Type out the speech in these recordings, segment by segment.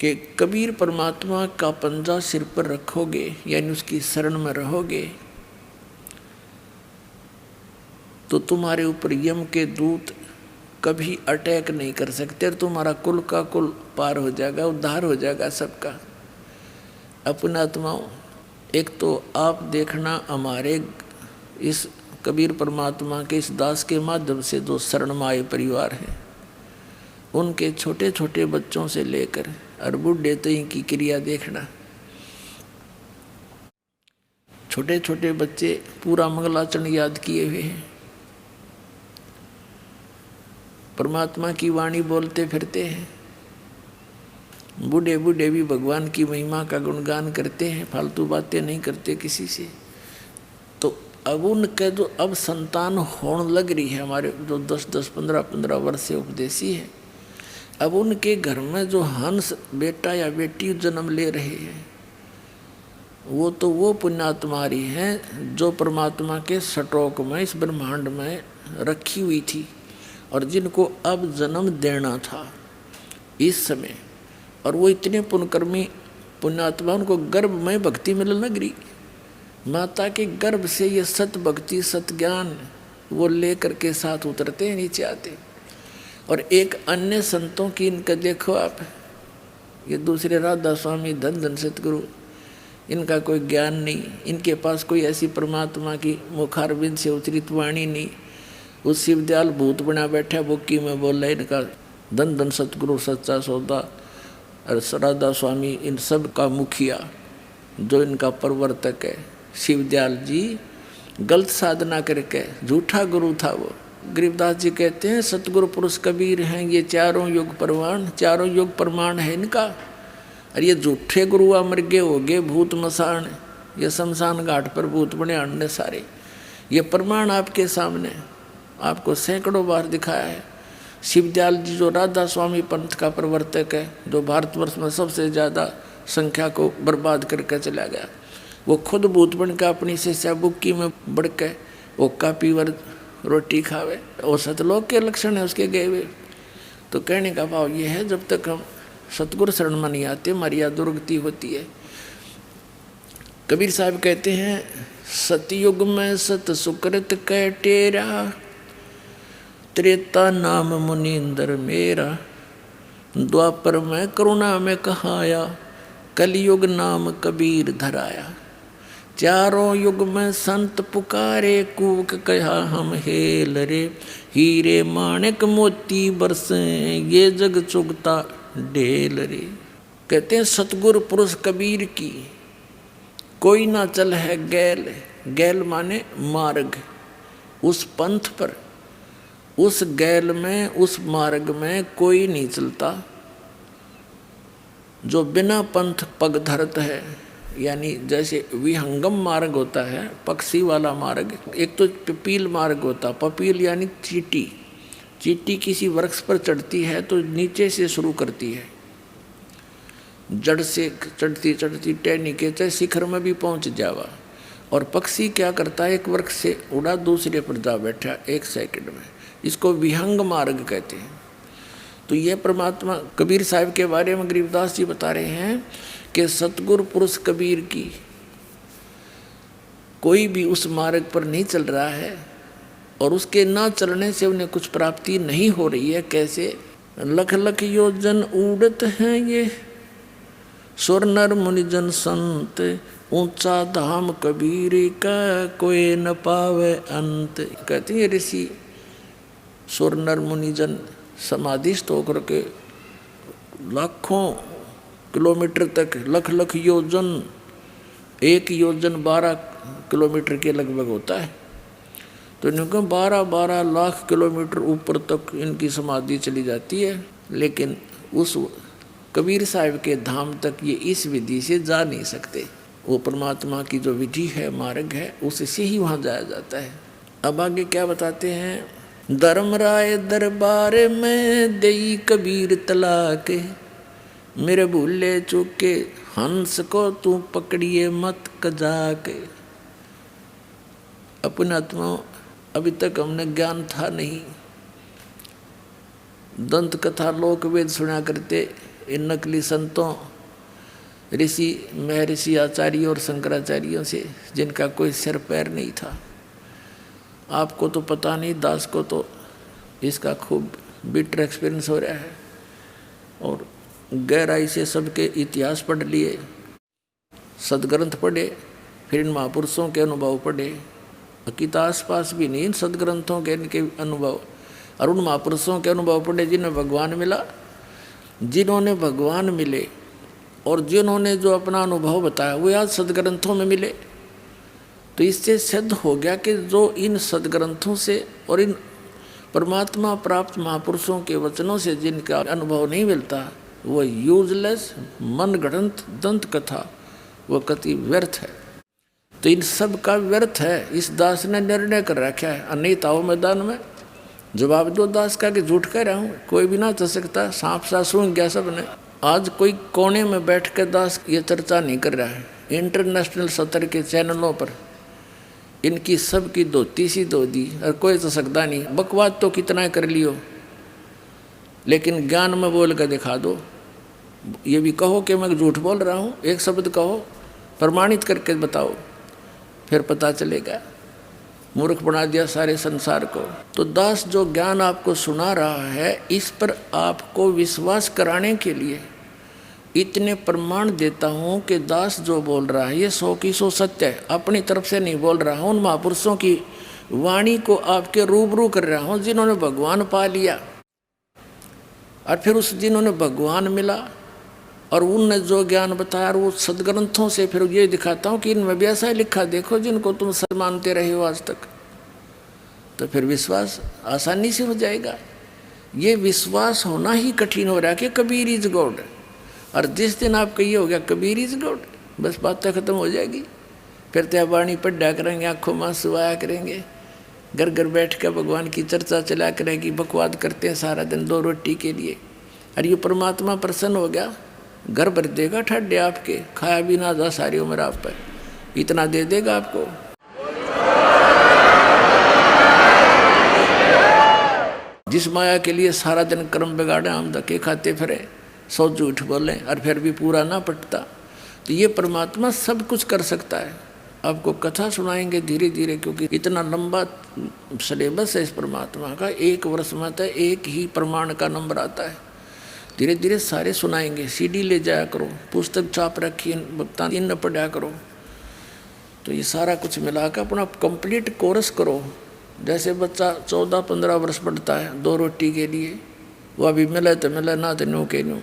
कि कबीर परमात्मा का पंजा सिर पर रखोगे यानी उसकी शरण में रहोगे तो तुम्हारे ऊपर यम के दूत कभी अटैक नहीं कर सकते और तुम्हारा कुल का कुल पार हो जाएगा, उद्धार हो जाएगा सबका। अपने आत्माओं, एक तो आप देखना हमारे इस कबीर परमात्मा के इस दास के माध्यम से जो शरण में आए परिवार है, उनके छोटे छोटे बच्चों से लेकर और बूढ़े तक की क्रिया देखना। छोटे छोटे बच्चे पूरा मंगलाचरण याद किए हुए हैं, परमात्मा की वाणी बोलते फिरते हैं। बूढ़े बूढ़े भी भगवान की महिमा का गुणगान करते हैं, फालतू बातें नहीं करते किसी से। तो अब उनके जो अब संतान होने लग रही है, हमारे जो 10-10, 15-15 वर्ष से उपदेशी है, अब उनके घर में जो हंस बेटा या बेटी जन्म ले रहे हैं, वो तो वो पुण्यात्मारी हैं जो परमात्मा के सटोक में इस ब्रह्मांड में रखी हुई थी और जिनको अब जन्म देना था इस समय। और वो इतने पुण्यकर्मी पुण्यात्मा, उनको गर्भ में भक्ति मिलने लग रही। माता के गर्भ से ये सत भक्ति सत ज्ञान वो लेकर के साथ उतरते हैं, नीचे आते। और एक अन्य संतों की इनका देखो आप, ये दूसरे राधा स्वामी धन धन सतगुरु, इनका कोई ज्ञान नहीं, इनके पास कोई ऐसी परमात्मा की मुखारबिंद से उतरित वाणी नहीं। उस शिवदयाल भूत बना बैठा बुक्की में बोल रहे, इनका धन धन सतगुरु सच्चा सौदा और राधा स्वामी इन सब का मुखिया जो इनका प्रवर्तक है शिवदयाल जी, गलत साधना करके झूठा गुरु था वो। गरीबदास जी कहते हैं सतगुरु पुरुष कबीर हैं ये चारों युग प्रमाण, चारों युग प्रमाण है इनका। और ये झूठे गुरु अमर गे हो गए भूत मसान, ये शमशान घाट पर भूत बने आने सारे। ये प्रमाण आपके सामने आपको सैकड़ों बार दिखाया है। शिवदयाल जी जो राधा स्वामी पंथ का प्रवर्तक है, जो भारतवर्ष में सबसे ज़्यादा संख्या को बर्बाद करके चला गया, वो खुद भूत बन के अपनी शिष्या बुक्की में बढ़ के वो कापीवर रोटी खावे, और सतलोक के लक्षण है उसके गए हुए। तो कहने का भाव ये है, जब तक हम सतगुरु शरण में नहीं आते हमारी या दुर्गति होती है। कबीर साहब कहते हैं सतयुग में सत सुकृत कै टेरा, त्रेता नाम मुनींद्र मेरा, द्वापर में करुणा में कहाया, कलयुग नाम कबीर धराया। चारों युग में संत पुकारे, कूक कहा हम हेल रे, हीरे माणिक मोती बरसे, ये जग चुगता ढेल रे। कहते हैं सतगुरु पुरुष कबीर की कोई ना चल है गैल, गैल माने मार्ग, उस पंथ पर उस गैल में उस मार्ग में कोई नहीं चलता जो बिना पंथ पग धरत है। यानी जैसे विहंगम मार्ग होता है पक्षी वाला मार्ग, एक तो पपील मार्ग होता, पपील यानी चींटी, चींटी किसी वृक्ष पर चढ़ती है तो नीचे से शुरू करती है, जड़ से चढ़ती चढ़ती टहनी के चाहे शिखर में भी पहुंच जावा। और पक्षी क्या करता है, एक वृक्ष से उड़ा दूसरे पर जा बैठा 1 सेकंड में, इसको विहंग मार्ग कहते हैं। तो ये परमात्मा कबीर साहब के बारे में गरीबदास जी बता रहे हैं कि सतगुरु पुरुष कबीर की कोई भी उस मार्ग पर नहीं चल रहा है और उसके ना चलने से उन्हें कुछ प्राप्ति नहीं हो रही है। कैसे? लख लख योजन उड़त हैं ये सुर नर मुनिजन संत, ऊंचा धाम कबीर का कोई न पावे अंत। कहते हैं ऋषि सुर नर मुनिजन समाधिस्थ होकर के लाखों किलोमीटर तक, लख लख योजन, 1 योजन 12 किलोमीटर के लगभग होता है, तो इनको 12-12 लाख किलोमीटर ऊपर तक इनकी समाधि चली जाती है। लेकिन उस कबीर साहब के धाम तक ये इस विधि से जा नहीं सकते। वो परमात्मा की जो विधि है, मार्ग है, उससे ही वहाँ जाया जाता है। अब आगे क्या बताते हैं, धर्मराय दरबार में देई कबीर तलाक, मेरे भूले चूके हंस को तू पकड़िए मत कजाक। अपने आत्मा अभी तक हमने ज्ञान था नहीं, दंत कथा लोक वेद सुना करते, इन नकली संतों, ऋषि, महर्षि आचार्यों और शंकराचार्यों से, जिनका कोई सिर पैर नहीं था। आपको तो पता नहीं, दास को तो इसका खूब बिटर एक्सपीरियंस हो रहा है और गहराई से सबके इतिहास पढ़ लिए, सदग्रंथ पढ़े, फिर इन महापुरुषों के अनुभव पढ़े। गीता आसपास भी नहीं, इन सदग्रंथों के इनके अनुभव और उन महापुरुषों के अनुभव पढ़े जिन्हें भगवान मिला, जिन्होंने भगवान मिले और जिन्होंने जो अपना अनुभव बताया वो आज सदग्रंथों में मिले। तो इससे सिद्ध हो गया कि जो इन सदग्रंथों से और इन परमात्मा प्राप्त महापुरुषों के वचनों से जिनका अनुभव नहीं मिलता, वो यूजलेस मन गढ़ंत दंत कथा, वो कति व्यर्थ है। तो इन सब का व्यर्थ है। इस दास ने निर्णय कर रखा है, अनित आओ मैदान में जवाब दो दास का कि झूठ कह रहा हूँ, कोई भी ना चल सकता, सांप सा सूंघ गया सबने। आज कोई कोने में बैठ कर दास ये चर्चा नहीं कर रहा है। इंटरनेशनल स्तर के चैनलों पर इनकी सब की धोती सी धो दी और कोई तो सकता नहीं। बकवाद तो कितना कर लियो, लेकिन ज्ञान में बोल कर दिखा दो। ये भी कहो कि मैं झूठ बोल रहा हूँ, एक शब्द कहो, प्रमाणित करके बताओ, फिर पता चलेगा। मूर्ख बना दिया सारे संसार को। तो दास जो ज्ञान आपको सुना रहा है, इस पर आपको विश्वास कराने के लिए इतने प्रमाण देता हूँ कि दास जो बोल रहा है ये 100 की 100 सत्य है। अपनी तरफ से नहीं बोल रहा हूँ, उन महापुरुषों की वाणी को आपके रूबरू कर रहा हूँ जिन्होंने भगवान पा लिया और फिर उस जिन्होंने भगवान मिला और उनने जो ज्ञान बताया वो सदग्रंथों से फिर ये दिखाता हूँ कि इनमें भी ऐसा ही लिखा, देखो जिनको तुम सच मानते रहे हो आज तक। तो फिर विश्वास आसानी से हो जाएगा। ये विश्वास होना ही कठिन हो रहा है कि कबीर इज गॉड, और जिस दिन आप कहिए हो गया कबीर इज गॉड, बस बातें खत्म हो जाएगी। फिर तो वाणी पढ़ा करेंगे, आँखों में आंसू आया करेंगे, घर घर बैठ कर भगवान की चर्चा चला करेंगी, बकवाद करते हैं सारा दिन 2 रोटी के लिए। और ये परमात्मा प्रसन्न हो गया, घर भर देगा ठड्डे आपके, खाया भी ना जा सारी उम्र आप पर, इतना दे देगा आपको। जिस माया के लिए सारा दिन कर्म बिगाड़े, हम धक्के खाते फिरे, 100 झूठ बोले और फिर भी पूरा ना पटता। तो ये परमात्मा सब कुछ कर सकता है। आपको कथा सुनाएंगे धीरे धीरे, क्योंकि इतना लंबा सिलेबस है इस परमात्मा का। 1 वर्ष में तो एक ही प्रमाण का नंबर आता है। धीरे धीरे सारे सुनाएंगे। CD ले जाया करो, पुस्तक छाप रखी भक्ता इन न पढ़ा करो। तो ये सारा कुछ मिला कर अपना कंप्लीट कोर्स करो। जैसे बच्चा 14-15 वर्ष पढ़ता है 2 रोटी के लिए, वो अभी मिले तो मिले, ना तो न्यू के न्यू।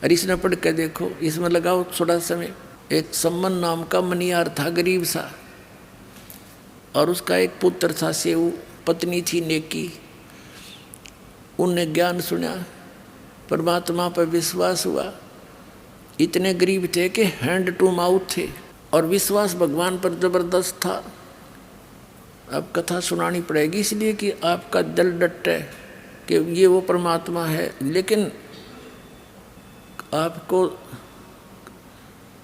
और इसने पढ़ के देखो, इसमें लगाओ थोड़ा समय। एक सम्मन नाम का मनियार था, गरीब सा, और उसका एक पुत्र था सेऊ, पत्नी थी नेकी। उनने ज्ञान सुना, परमात्मा पर विश्वास हुआ। इतने गरीब थे कि हैंड टू माउथ थे और विश्वास भगवान पर जबरदस्त था। अब कथा सुनानी पड़ेगी इसलिए कि आपका दिल डटे कि ये वो परमात्मा है, लेकिन आपको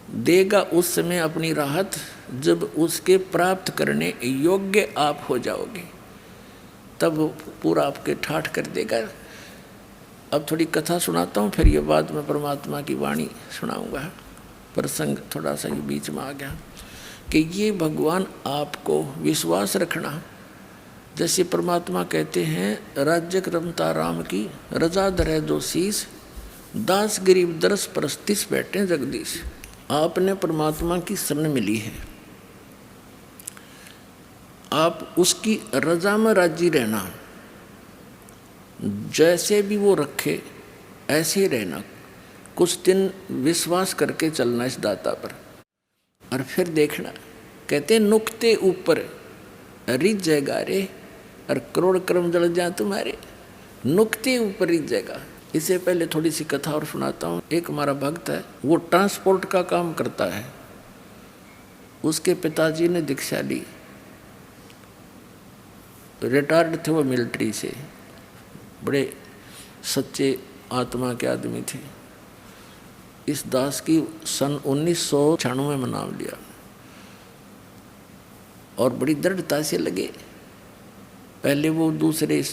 देगा उस समय अपनी राहत जब उसके प्राप्त करने योग्य आप हो जाओगे, तब वो पूरा आपके ठाठ कर देगा। अब थोड़ी कथा सुनाता हूँ, फिर ये बाद में परमात्मा की वाणी सुनाऊंगा। प्रसंग थोड़ा सा ये बीच में आ गया कि ये भगवान आपको विश्वास रखना। जैसे परमात्मा कहते हैं, राज्य रमता राम की रजा धरे जो शीस, दास गरीब दरस परस्तिस बैठे जगदीश। आपने परमात्मा की शरण मिली है, आप उसकी रजा में राजी रहना, जैसे भी वो रखे ऐसे ही रहना। कुछ दिन विश्वास करके चलना इस दाता पर, और फिर देखना। कहते नुक्ते ऊपर रिझ जाएगा रे, और करोड़ कर्म जल जाए तुम्हारे। नुक्ते ऊपर रिझ जाएगा। इससे पहले थोड़ी सी कथा और सुनाता हूँ। एक हमारा भक्त है, वो ट्रांसपोर्ट का काम करता है। उसके पिताजी ने दीक्षा ली, रिटायर्ड थे वो मिलिट्री से, बड़े सच्चे आत्मा के आदमी थे। इस दास की सन 1996 में नाम लिया और बड़ी दृढ़ता से लगे। पहले वो दूसरे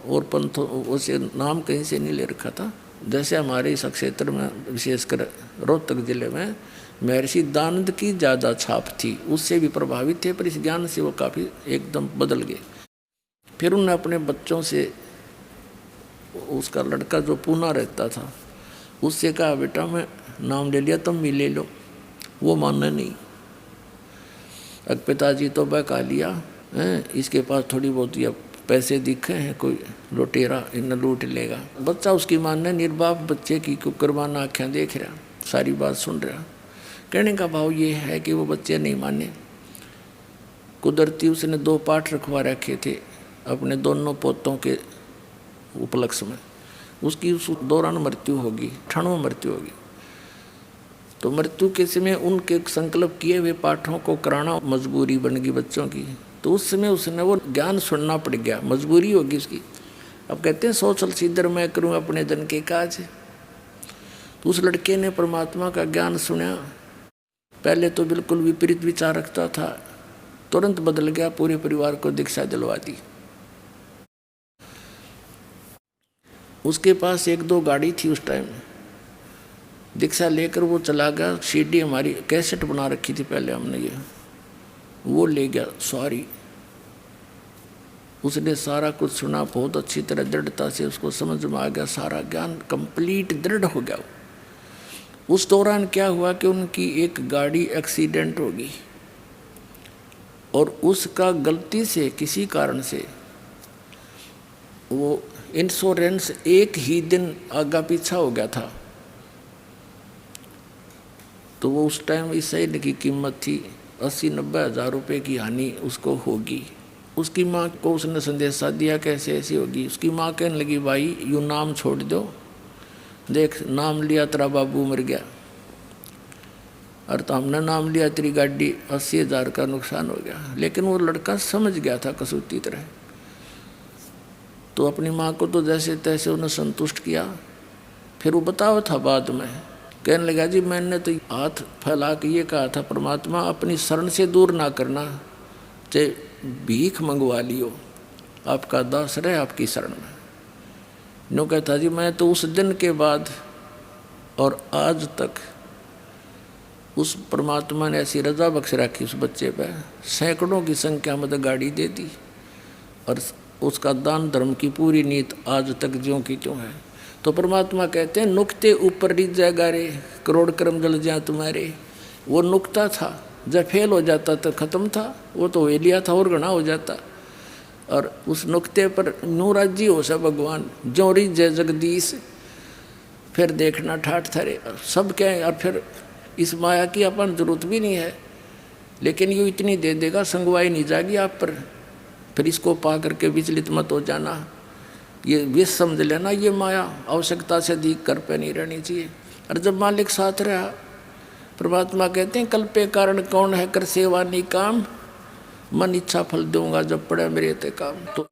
और पंथों उसे नाम कहीं से नहीं ले रखा था, जैसे हमारे इस क्षेत्र में विशेषकर रोहतक जिले में महर्षि दानंद की ज़्यादा छाप थी, उससे भी प्रभावित थे, पर इस ज्ञान से वो काफ़ी एकदम बदल गए। फिर उन्होंने अपने बच्चों से, उसका लड़का जो पूना रहता था उससे कहा, बेटा मैं नाम ले लिया, तुम भी ले लो। वो मानना नहीं। अब पिताजी तो बहका लिया है, इसके पास थोड़ी बहुत या पैसे दिखे हैं, कोई लुटेरा इन लूट लेगा। बच्चा उसकी मानना, निर्बाप बच्चे की कुकरबाना आँखें देख रहा, सारी बात सुन रहा। कहने का भाव ये है कि वो बच्चे नहीं माने। कुदरती उसने 2 पाठ रखवा रखे थे अपने दोनों पोतों के उपलक्ष्य में। उसकी उस दौरान मृत्यु होगी, क्षणों मृत्यु होगी। तो मृत्यु के समय उनके संकल्प किए हुए पाठों को कराना मजबूरी बन गई बच्चों की। तो उस समय उसने वो ज्ञान सुनना पड़ गया, मजबूरी होगी उसकी। अब कहते हैं सोचल सीधर मैं करूँ अपने जन के काज। तो उस लड़के ने परमात्मा का ज्ञान सुना। पहले तो बिल्कुल विपरीत विचार रखता था, तुरंत बदल गया, पूरे परिवार को दीक्षा दिलवा दी। उसके पास 1-2 गाड़ी थी उस टाइम। दीक्षा लेकर वो चला गया। सीडी हमारी कैसेट बना रखी थी पहले हमने, ये वो ले गया सारी। उसने सारा कुछ सुना, बहुत अच्छी तरह दृढ़ता से उसको समझ में आ गया, सारा ज्ञान कंप्लीट दृढ़ हो गया। उस दौरान क्या हुआ कि उनकी एक गाड़ी एक्सीडेंट हो गई और उसका गलती से किसी कारण से वो इंश्योरेंस एक ही दिन आगा पीछा हो गया था। तो वो उस टाइम इस शरीर की कीमत थी 80-90 हज़ार रुपये की हानि उसको होगी। उसकी माँ को उसने संदेशा दिया कैसे ऐसी होगी। उसकी माँ कहने लगी, भाई यूँ नाम छोड़ दो, देख नाम लिया तेरा बाबू मर गया, और तो हमने नाम लिया तेरी गाड़ी 80 हज़ार का नुकसान हो गया। लेकिन वो लड़का समझ गया था कसूती तरह। तो अपनी माँ को तो जैसे तैसे उन्हें संतुष्ट किया। फिर वो बताओ था बाद में, कहने लगा, जी मैंने तो हाथ फैला के ये कहा था, परमात्मा अपनी शरण से दूर ना करना, चाहे भीख मंगवा लियो, आपका दास रहे आपकी शरण में। नो कहता, जी मैं तो उस दिन के बाद और आज तक उस परमात्मा ने ऐसी रजा बख्श रखी उस बच्चे पे, सैकड़ों की संख्या में तो गाड़ी दे दी, और उसका दान धर्म की पूरी नीत आज तक ज्यों की त्यों है। तो परमात्मा कहते हैं, नुक्ते ऊपर रिझा गारे, करोड़ कर्म जल जा तुम्हारे। वो नुक्ता था, जब फेल हो जाता तो ख़त्म था, वो तो वे लिया था और गणा हो जाता। और उस नुक्ते पर नूराजी हो सा भगवान, जो रिझे जगदीश, फिर देखना ठाठ थरे सब क्या है। और फिर इस माया की अपन जरूरत भी नहीं है, लेकिन ये इतनी दे देगा, संगवाई नहीं जाएगी आप पर। फिर इसको पा करके विचलित मत हो जाना, ये विष समझ लेना, ये माया आवश्यकता से अधिक कर पे नहीं रहनी चाहिए। और जब मालिक साथ रहा, परमात्मा कहते हैं, कल्पे कारण कौन है कर सेवा नहीं काम, मन इच्छा फल दूंगा जब पड़े मेरे ते काम। तो